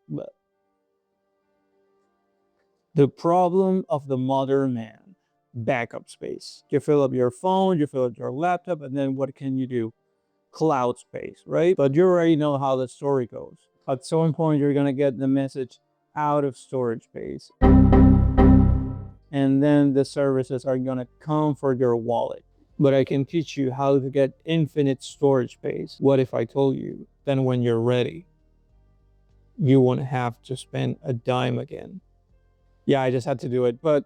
But the problem of the modern man, backup space. You fill up your phone, you fill up your laptop, and then what can you do? Cloud space, right? But you already know how the story goes. At some point, you're gonna get the message out of storage space, and then the services are gonna come for your wallet. But I can teach you how to get infinite storage space. What if I told you then when you're ready, you won't have to spend a dime again? Yeah, I just had to do it. But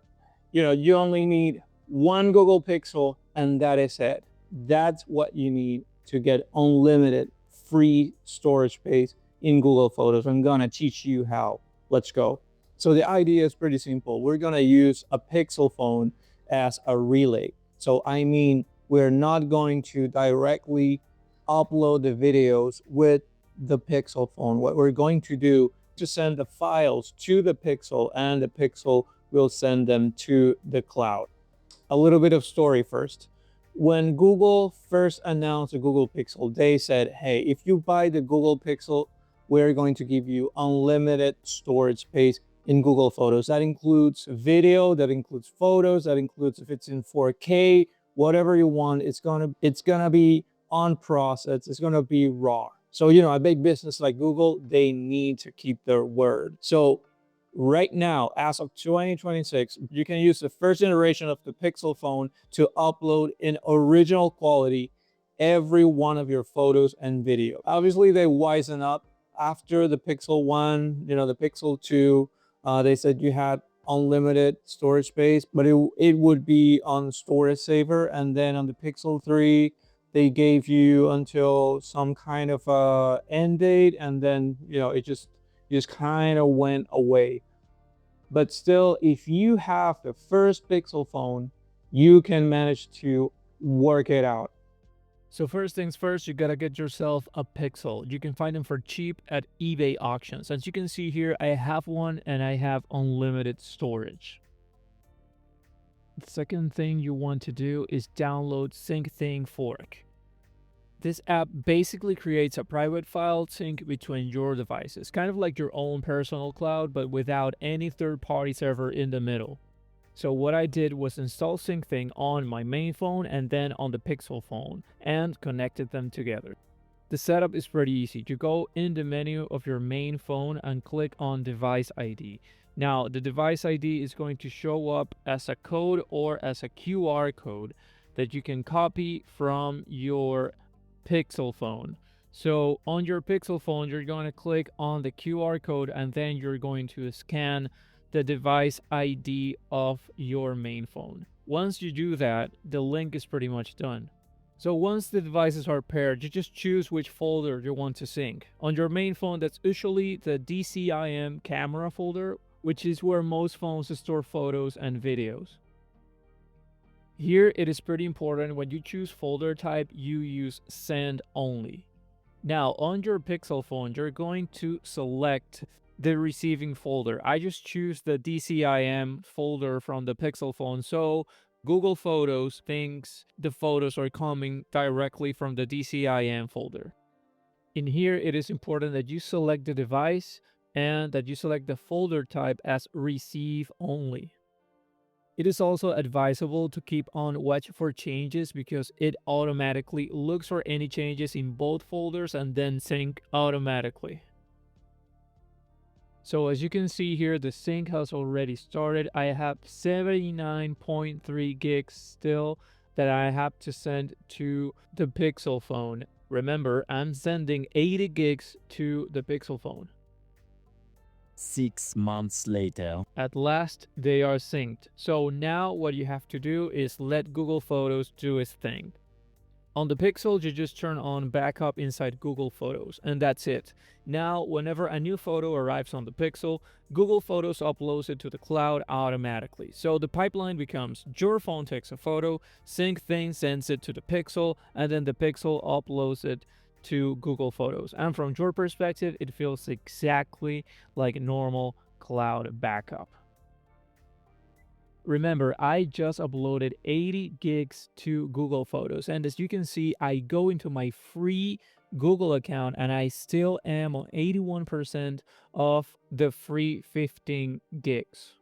you only need one Google Pixel, and that is it. That's what you need to get unlimited free storage space in Google Photos. I'm gonna teach you how. Let's go. So the idea is pretty simple. We're gonna use a Pixel phone as a relay. So I mean, we're not going to directly upload the videos with the Pixel phone. What we're going to do to send the files to the Pixel, and the Pixel will send them to the cloud. A little bit of story first. When Google first announced the Google Pixel, they said, hey, if you buy the Google Pixel, we're going to give you unlimited storage space in Google Photos. That includes video, that includes photos, that includes if it's in 4K, whatever you want, it's gonna be unprocessed, it's gonna be raw. So, a big business like Google, they need to keep their word. So right now, as of 2026, you can use the first generation of the Pixel phone to upload in original quality every one of your photos and video. Obviously, they wisen up after the Pixel 1, the Pixel 2. They said you had unlimited storage space, but it would be on storage saver. And then on the Pixel 3, they gave you until some kind of end date, and then it just kind of went away. But still, if you have the first Pixel phone, you can manage to work it out. So first things first, you gotta get yourself a Pixel. You can find them for cheap at eBay auctions. As you can see here, I have one and I have unlimited storage. The second thing you want to do is download SyncThing Fork. This app basically creates a private file sync between your devices, kind of like your own personal cloud, but without any third-party server in the middle. So what I did was install SyncThing on my main phone and then on the Pixel phone and connected them together. The setup is pretty easy. You go in the menu of your main phone and click on Device ID. Now, the device ID is going to show up as a code or as a QR code that you can copy from your Pixel phone. So on your Pixel phone, you're going to click on the QR code and then you're going to scan the device ID of your main phone. Once you do that, the link is pretty much done. So once the devices are paired, you just choose which folder you want to sync. On your main phone, that's usually the DCIM camera folder, which is where most phones store photos and videos. Here it is pretty important, when you choose folder type, you use send only. Now on your Pixel phone, you're going to select the receiving folder. I just choose the DCIM folder from the Pixel phone, so Google Photos thinks the photos are coming directly from the DCIM folder. In here, it is important that you select the device and that you select the folder type as receive only. It is also advisable to keep on watch for changes because it automatically looks for any changes in both folders and then sync automatically. So as you can see here, the sync has already started. I have 79.3 gigs still that I have to send to the Pixel phone. Remember, I'm sending 80 gigs to the Pixel phone. 6 months later. At last, they are synced. So now what you have to do is let Google Photos do its thing. On the Pixel, you just turn on backup inside Google Photos, and that's it. Now, whenever a new photo arrives on the Pixel, Google Photos uploads it to the cloud automatically. So the pipeline becomes: your phone takes a photo, SyncThing sends it to the Pixel, and then the Pixel uploads it to Google Photos. And from your perspective, it feels exactly like normal cloud backup. Remember, I just uploaded 80 gigs to Google Photos, and as you can see, I go into my free Google account, and I still am on 81% of the free 15 gigs.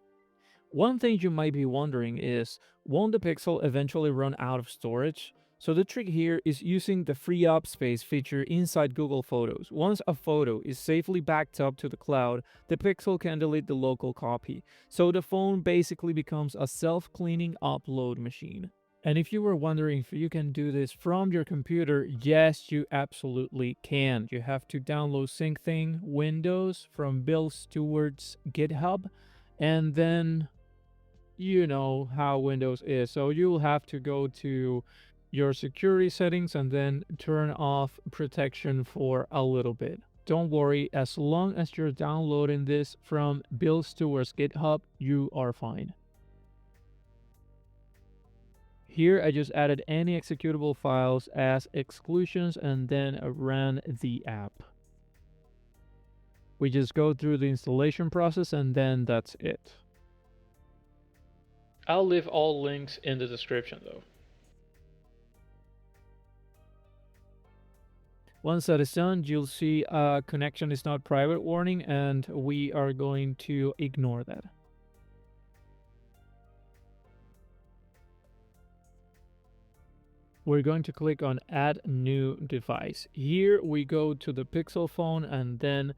One thing you might be wondering is, won't the Pixel eventually run out of storage? So the trick here is using the free up space feature inside Google Photos. Once a photo is safely backed up to the cloud, the Pixel can delete the local copy. So the phone basically becomes a self-cleaning upload machine. And if you were wondering if you can do this from your computer, yes, you absolutely can. You have to download SyncThing Windows from Bill Stewart's GitHub, and then you know how Windows is. So you'll have to go to your security settings and then turn off protection for a little bit. Don't worry, as long as you're downloading this from Bill Stewart's GitHub, you are fine. Here I just added any executable files as exclusions and then ran the app. We just go through the installation process and then that's it. I'll leave all links in the description though. Once that is done, you'll see a connection is not private warning, and we are going to ignore that. We're going to click on add new device. Here we go to the Pixel phone, and then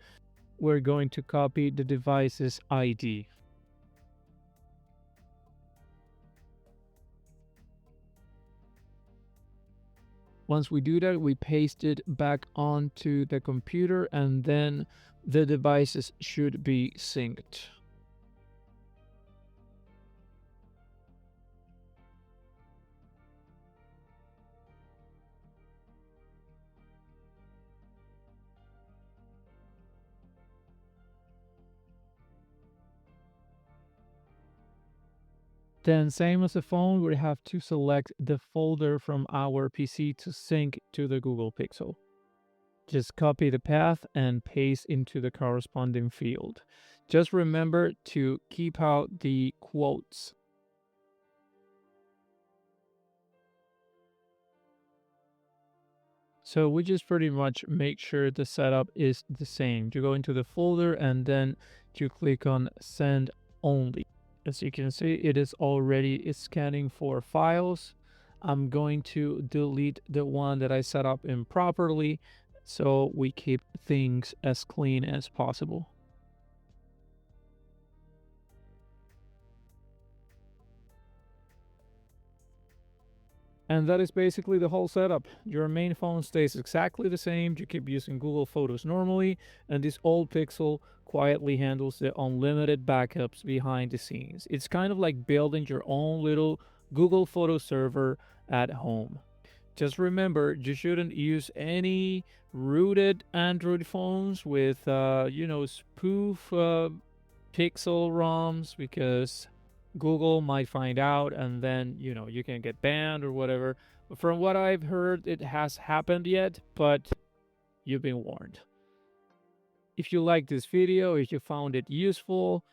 we're going to copy the device's ID. Once we do that, we paste it back onto the computer, and then the devices should be synced. Then same as the phone, we have to select the folder from our PC to sync to the Google Pixel. Just copy the path and paste into the corresponding field. Just remember to keep out the quotes. So we just pretty much make sure the setup is the same. You go into the folder and then you click on send only. As you can see, it is already scanning for files. I'm going to delete the one that I set up improperly so we keep things as clean as possible. And that is basically the whole setup. Your main phone stays exactly the same. You keep using Google Photos normally, and this old Pixel quietly handles the unlimited backups behind the scenes. It's kind of like building your own little Google Photo server at home. Just remember, you shouldn't use any rooted Android phones with, spoof Pixel ROMs, because Google might find out and then, you can get banned or whatever. But from what I've heard, it has happened yet, but you've been warned. If you like this video, if you found it useful,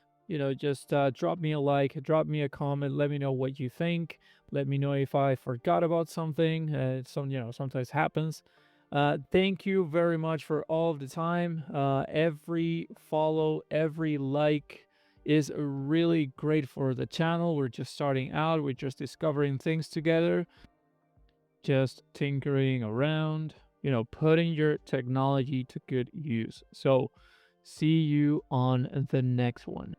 just drop me a like, drop me a comment, let me know what you think. Let me know if I forgot about something. Sometimes happens. Thank you very much for all of the time. Every follow, every like is really great for the channel. We're just starting out. We're just discovering things together. Just tinkering around, putting your technology to good use. So see you on the next one.